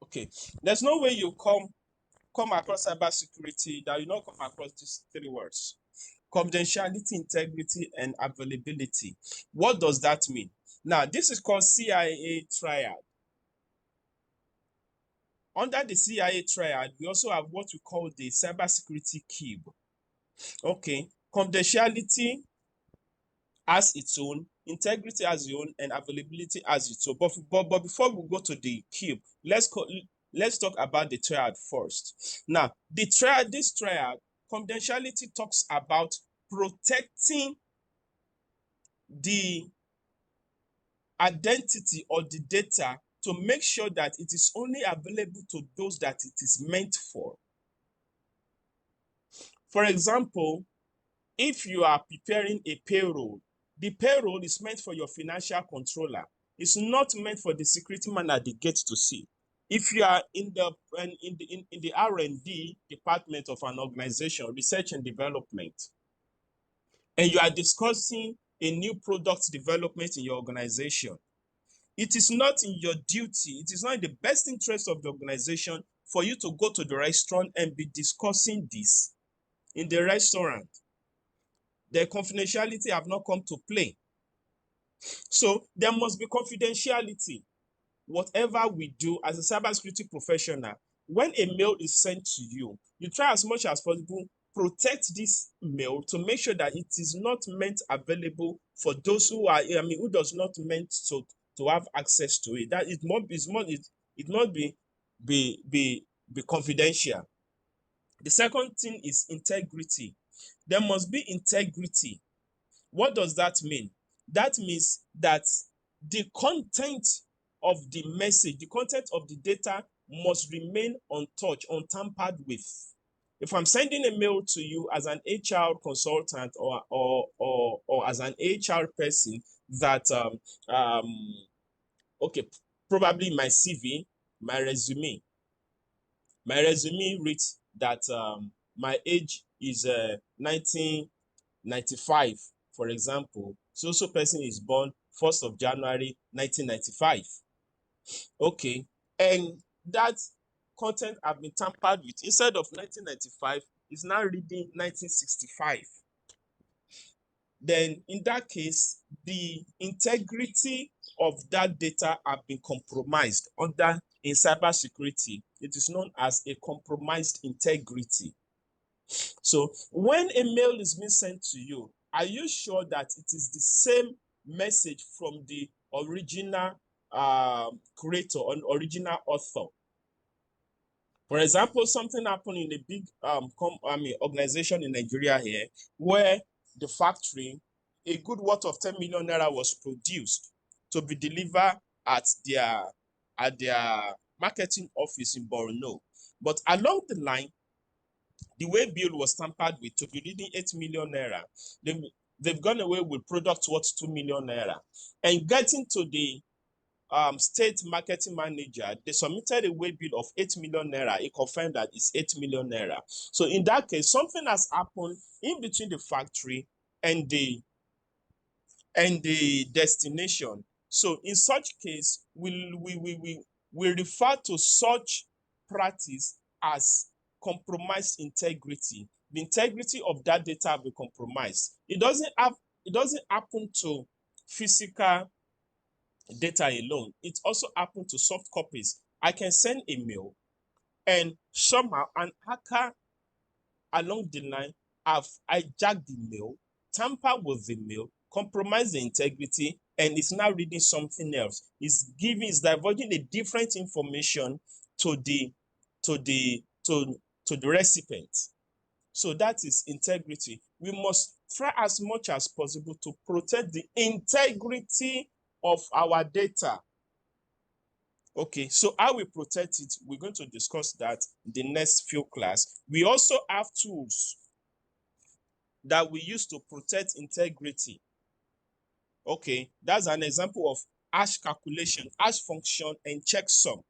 Okay, there's no way you come across cybersecurity that you not come across these three words: confidentiality, integrity, and availability. What does that mean? Now, this is called CIA TRIAD. Under the CIA TRIAD, we also have what we call the cybersecurity cube. Okay, confidentiality has its own, integrity has its own, and availability has its own. But before we go to the cube, let's talk about the triad first. Now, this triad, confidentiality talks about protecting the identity or the data to make sure that it is only available to those that it is meant for. For example, if you are preparing a payroll, the payroll is meant for your financial controller. It's not meant for the security man at the gate to see. If you are in the R&D department of an organization, research and development, and you are discussing a new product development in your organization, it is not in your duty, it is not in the best interest of the organization for you to go to the restaurant and be discussing this in the restaurant. The confidentiality have not come to play. So there must be confidentiality. Whatever we do as a cybersecurity professional, when a mail is sent to you, you try as much as possible protect this mail to make sure that it is not meant available for those who are, who does not meant to have access to it. That it must be confidential. The second thing is integrity. There must be integrity. What does that mean? That means that the content of the message, the content of the data must remain untouched, untampered with. If I'm sending a mail to you as an HR consultant or as an HR person that okay, probably my CV, my resume reads that my age is 1995, for example. So person is born 1st of January 1995. Okay, and that content have been tampered with. Instead of 1995, it's now reading 1965. Then in that case, the integrity of that data have been compromised. Under in cybersecurity, it is known as a compromised integrity. So when a mail is being sent to you, are you sure that it is the same message from the original creator or original author? For example, something happened in a big organization in Nigeria here, where the factory, a good worth of 10 million naira was produced to be delivered at their marketing office in Borno. But along the line, the way bill was tampered with to be reading 8 million naira, they've gone away with product worth 2 million naira. And getting to the state marketing manager, they submitted a way bill of 8 million naira. He confirmed that it's 8 million naira. So in that case, something has happened in between the factory and the destination. So in such case, we refer to such practice as compromised integrity. The integrity of that data will be compromised. It doesn't happen to physical data alone. It also happens to soft copies. I can send a mail and somehow an hacker along the line have hijacked the mail, tampered with the mail, compromised the integrity, and is now reading something else. It's diverging a different information to the recipient. So that is integrity. We must try as much as possible to protect the integrity of our data. Okay, so how we protect it, we're going to discuss that in the next few class. We also have tools that we use to protect integrity. Okay, that's an example of hash calculation, hash function, and checksum.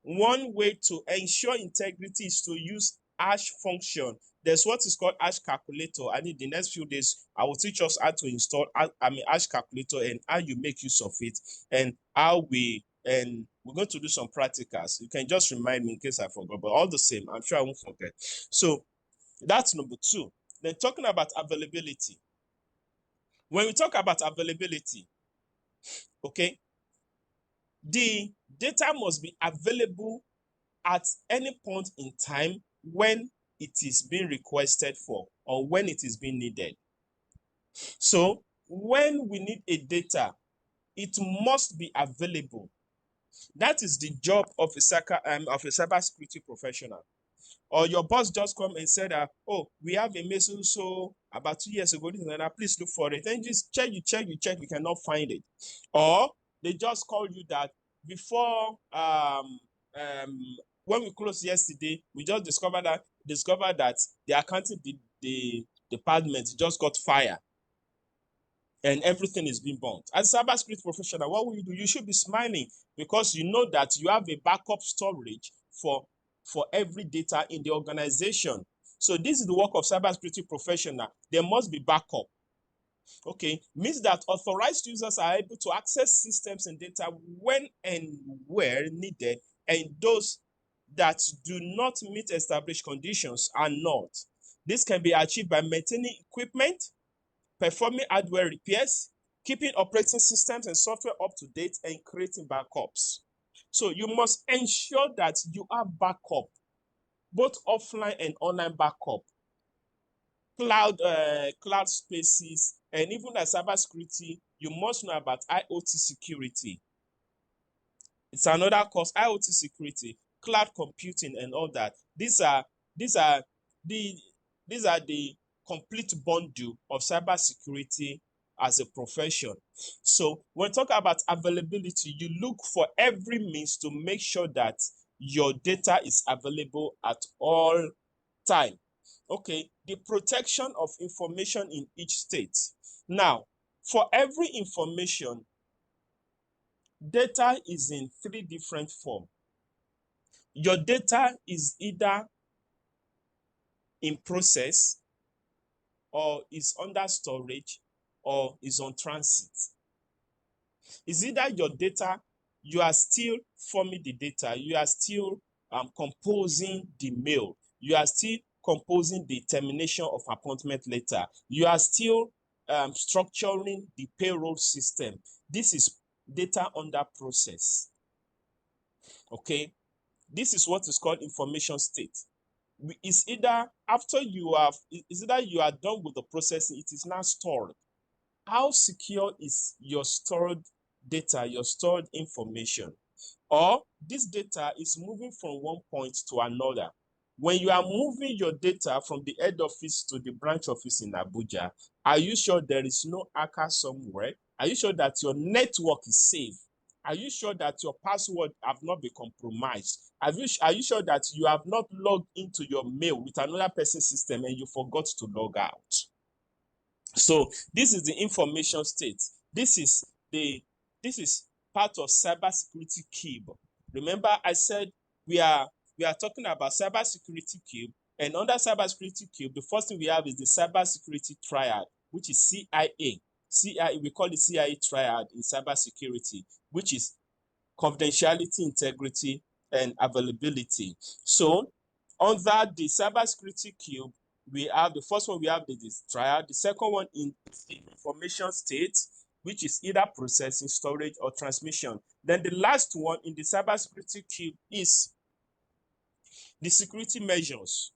One way to ensure integrity is to use hash function. There's what is called hash calculator, and in the next few days, I will teach us how to install hash calculator and how you make use of it, and how we and we're going to do some practicals. You can just remind me in case I forgot, but all the same, I'm sure I won't forget. So that's number 2. Then talking about availability. When we talk about availability, okay, the data must be available at any point in time when it is being requested for or when it is being needed. So when we need a data, it must be available. That is the job of a cybersecurity professional. Or your boss just come and said, oh, we have a message so about 2 years ago, please look for it. And just check, you cannot find it. Or they just call you that before when we closed yesterday, we just discovered that the accounting the department just got fired and everything is being burnt. As a cybersecurity professional, what will you do? You should be smiling because you know that you have a backup storage for every data in the organization. So this is the work of cybersecurity professional. There must be backup. Okay, means that authorized users are able to access systems and data when and where needed, and those that do not meet established conditions are not. This can be achieved by maintaining equipment, performing hardware repairs, keeping operating systems and software up to date, and creating backups. So you must ensure that you have backup, both offline and online backup, cloud spaces, and even as cybersecurity, you must know about IoT security. It's another course, IoT security, cloud computing, and all that. These are the complete bundle of cybersecurity as a profession. So when we talk about availability, you look for every means to make sure that your data is available at all time. Okay, the protection of information in each state. Now, for every information, data is in 3 different forms. Your data is either in process, or is under storage, or is on transit. It's either your data, you are still forming the data, you are still composing the mail, you are still composing the termination of appointment letter, you are still structuring the payroll system. This is data under process. Okay, this is what is called information state. It's either after you have, it's either you are done with the processing, it is now stored. How secure is your stored data, your stored information? Or this data is moving from one point to another. When you are moving your data from the head office to the branch office in Abuja, are you sure there is no hacker somewhere? Are you sure that your network is safe? Are you sure that your password have not been compromised? Are you sure that you have not logged into your mail with another person's system and you forgot to log out? So this is the information state. This is part of cybersecurity cube. Remember, I said we are talking about cybersecurity cube, and under cybersecurity cube, the first thing we have is the cybersecurity triad, which is CIA. CIA, we call it CIA triad in cybersecurity, which is confidentiality, integrity, and availability. So under the cybersecurity cube, we have the first one, we have the triad. The second one is the information state, which is either processing, storage, or transmission. Then the last one in the cybersecurity cube is the security measures.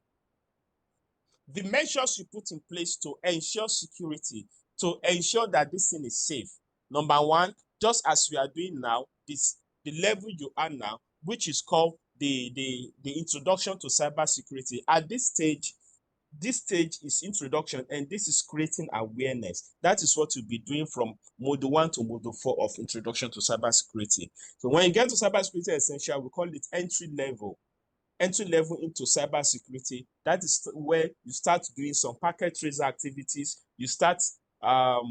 The measures you put in place to ensure security, to ensure that this thing is safe. Number one, just as we are doing now, the level you are now, which is called the introduction to cybersecurity. At this stage is introduction, and this is creating awareness. That is what you'll be doing from module 1 to module 4 of introduction to cybersecurity. So when you get to cybersecurity essential, we call it entry level into cybersecurity. That is where you start doing some packet tracer activities. You start a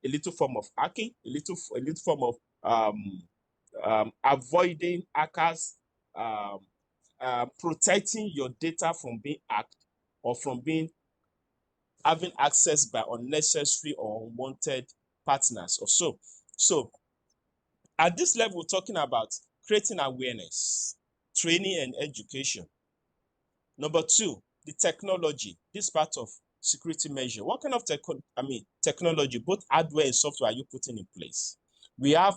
little form of hacking, a little form of avoiding hackers, protecting your data from being hacked or from being having access by unnecessary or unwanted partners or so. So At this level, we're talking about creating awareness, training, and education. Number two, the technology, this part of security measure. What kind of technology, both hardware and software, are you putting in place? We have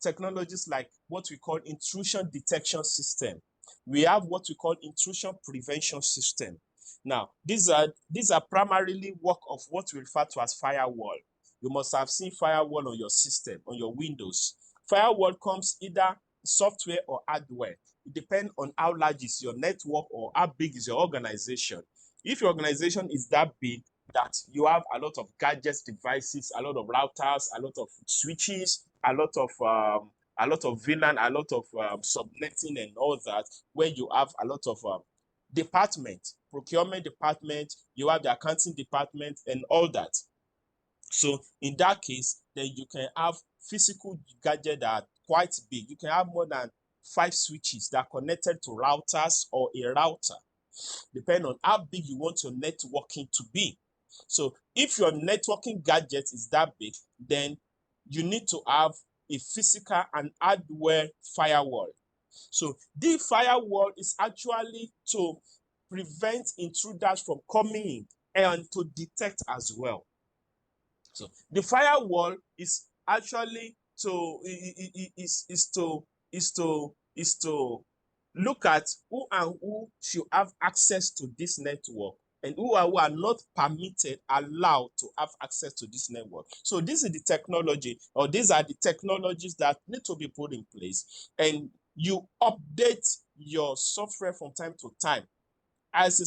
technologies like what we call intrusion detection system. We have what we call intrusion prevention system. Now, these are primarily work of what we refer to as firewall. You must have seen firewall on your system, on your Windows. Firewall comes either software or hardware. It depends on how large is your network or how big is your organization. If your organization is that big that you have a lot of gadgets, devices, a lot of routers, a lot of switches, a lot of VLAN, a lot of subnetting and all that, where you have a lot of department, procurement department, you have the accounting department and all that. So in that case, then you can have physical gadgets that are quite big. You can have more than 5 switches that are connected to routers or a router, depending on how big you want your networking to be. So if your networking gadget is that big, then you need to have a physical and hardware firewall. So the firewall is actually to prevent intruders from coming in and to detect as well. So the firewall is actually to look at who and who should have access to this network and who are not permitted, allowed to have access to this network. So this is the technology, or these are the technologies that need to be put in place. And you update your software from time to time. As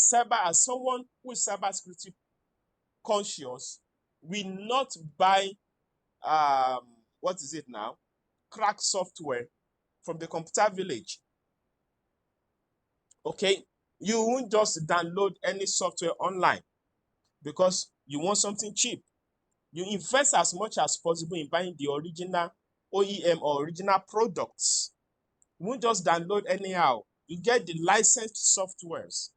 someone who is cybersecurity conscious, will not buy what is it now? Crack software from the computer village. Okay, you won't just download any software online because you want something cheap. You invest as much as possible in buying the original OEM or original products. You won't just download anyhow. You get the licensed softwares.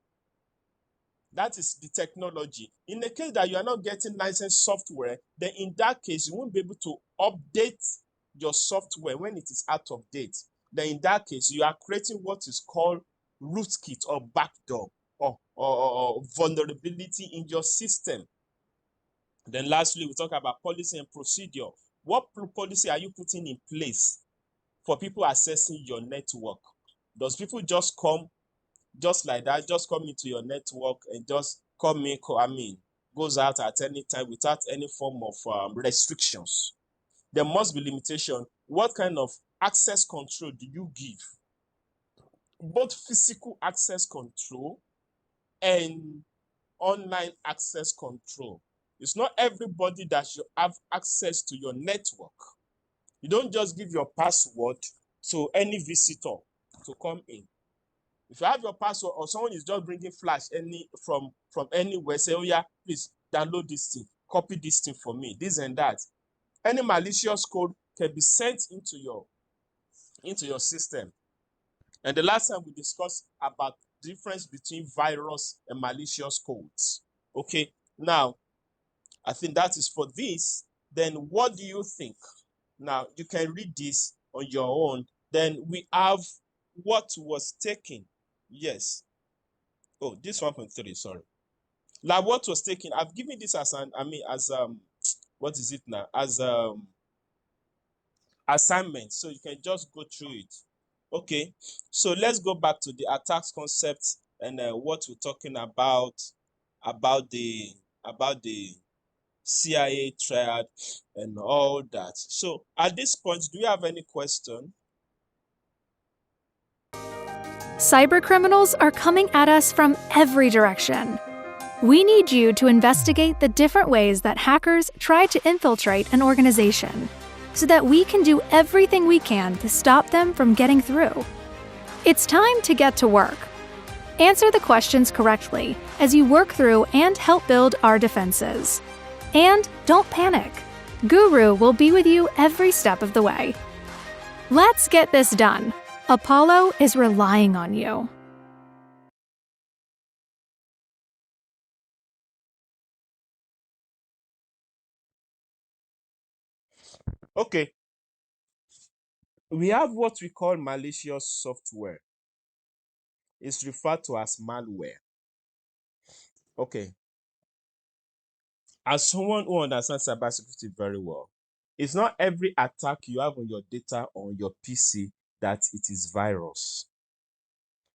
That is the technology. In the case that you are not getting licensed software, then in that case, you won't be able to update your software when it is out of date. Then in that case, you are creating what is called rootkit or backdoor or vulnerability in your system. Then lastly, we talk about policy and procedure. What policy are you putting in place for people accessing your network? Does people just come just like that, just come into your network and just goes out at any time without any form of restrictions? There must be limitation. What kind of access control do you give? Both physical access control and online access control. It's not everybody that should have access to your network. You don't just give your password to any visitor to come in. If you have your password or someone is just bringing flash from anywhere, say, oh yeah, please download this thing, copy this thing for me, this and that. Any malicious code can be sent into your system. And the last time we discussed about the difference between virus and malicious codes. Okay, now I think that is for this. Then what do you think? Now you can read this on your own. Then we have what was taken. Yes. Oh, this 1.3, sorry. Like what was taken, I've given this as what is it now? As assignment. So you can just go through it. Okay. So let's go back to the attacks concept and what we're talking about the CIA TRIAD and all that. So at this point, do you have any question? Cybercriminals are coming at us from every direction. We need you to investigate the different ways that hackers try to infiltrate an organization so that we can do everything we can to stop them from getting through. It's time to get to work. Answer the questions correctly as you work through and help build our defenses. And don't panic. Guru will be with you every step of the way. Let's get this done. Apollo is relying on you. Okay. We have what we call malicious software. It's referred to as malware. Okay. As someone who understands cybersecurity very well, it's not every attack you have on your data or on your PC that it is virus.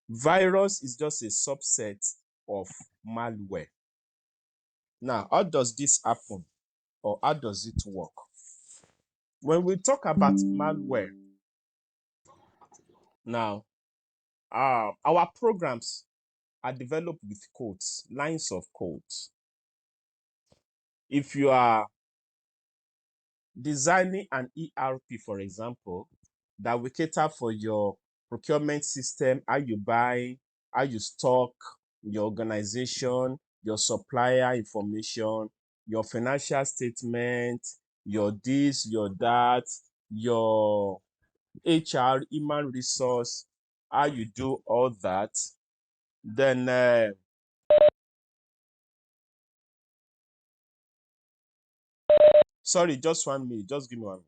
Virus is just a subset of malware. Now, how does this happen or how does it work? When we talk about malware, now, our programs are developed with codes, lines of codes. If you are designing an ERP, for example, that will cater for your procurement system, how you buy, how you stock, your organization, your supplier information, your financial statement, your this, your that, your HR, human resource, how you do all that, then sorry, just 1 minute, just give me 1 minute.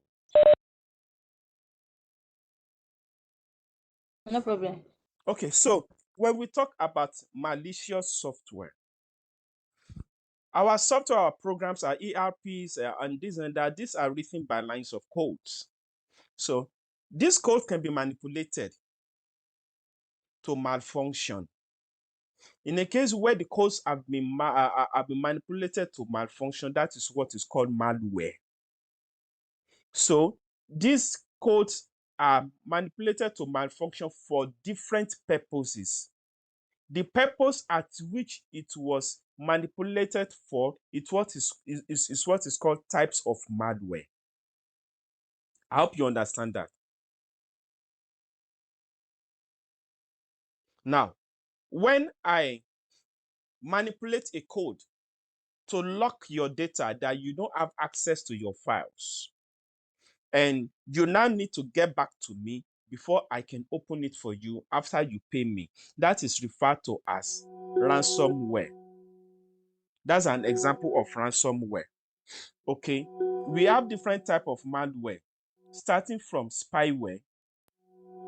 No problem. Okay, so when we talk about malicious software, our software, our programs, our ERPs, and this and that, these are written by lines of codes. So this code can be manipulated to malfunction. In a case where the codes have been manipulated to malfunction, that is what is called malware. So these codes are manipulated to malfunction for different purposes. The purpose at which it was manipulated for is what is called types of malware. I hope you understand that. Now, when I manipulate a code to lock your data that you don't have access to your files, and you now need to get back to me before I can open it for you after you pay me, that is referred to as ransomware. That's an example of ransomware. Okay, we have different type of malware, starting from spyware.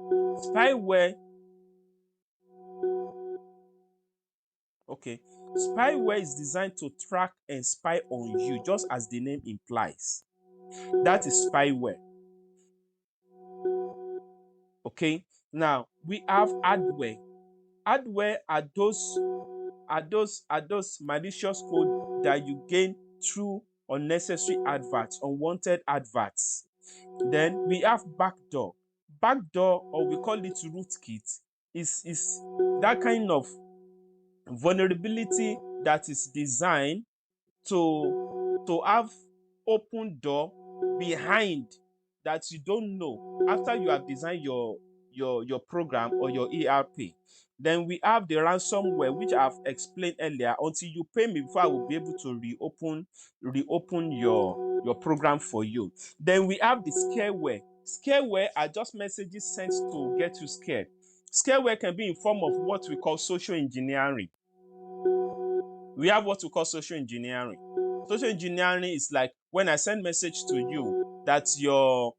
Spyware, okay, spyware is designed to track and spy on you, just as the name implies. That is spyware. Okay, now we have hardware. Hardware are those malicious code that you gain through unnecessary adverts, unwanted adverts. Then we have backdoor. Backdoor, or we call it rootkit, is that kind of vulnerability that is designed to have open door behind that you don't know after you have designed your program or your ERP. Then we have the ransomware, which I've explained earlier. Until you pay me before I will be able to reopen your program for you. Then we have the scareware. Scareware are just messages sent to get you scared. Scareware can be in form of what we call social engineering. We have what we call social engineering. Social engineering is like when I send message to you that your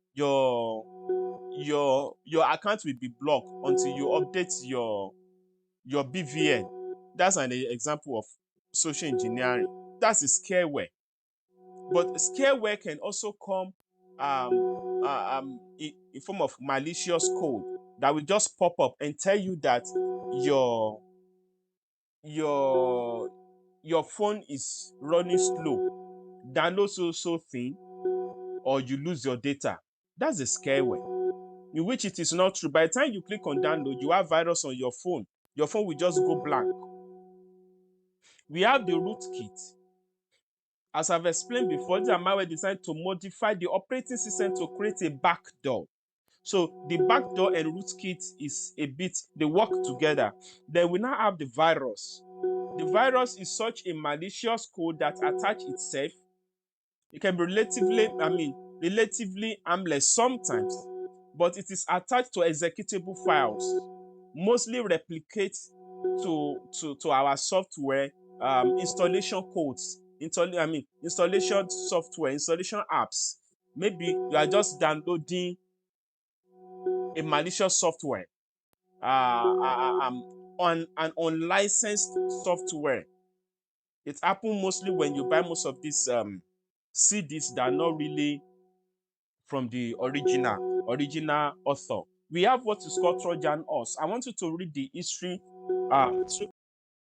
account will be blocked until you update your BVN. That's an example of social engineering. That's a scareware. But scareware can also come in form of malicious code that will just pop up and tell you that your your your phone is running slow, download so thing, or you lose your data. That's a scareware, in which it is not true. By the time you click on download, you have virus on your phone. Your phone will just go blank. We have the rootkit. As I've explained before, these are malware designed to modify the operating system to create a backdoor. So the backdoor and rootkit is a bit, they work together. Then we now have the virus. The virus is such a malicious code that attach itself. It can be relatively harmless sometimes, but it is attached to executable files, mostly replicates to our software, installation codes, installation software, installation apps. Maybe you are just downloading a malicious software, on an unlicensed software. It happens mostly when you buy most of these CDs that are not really from the original author. We have what is called Trojan horse. I want you to read the history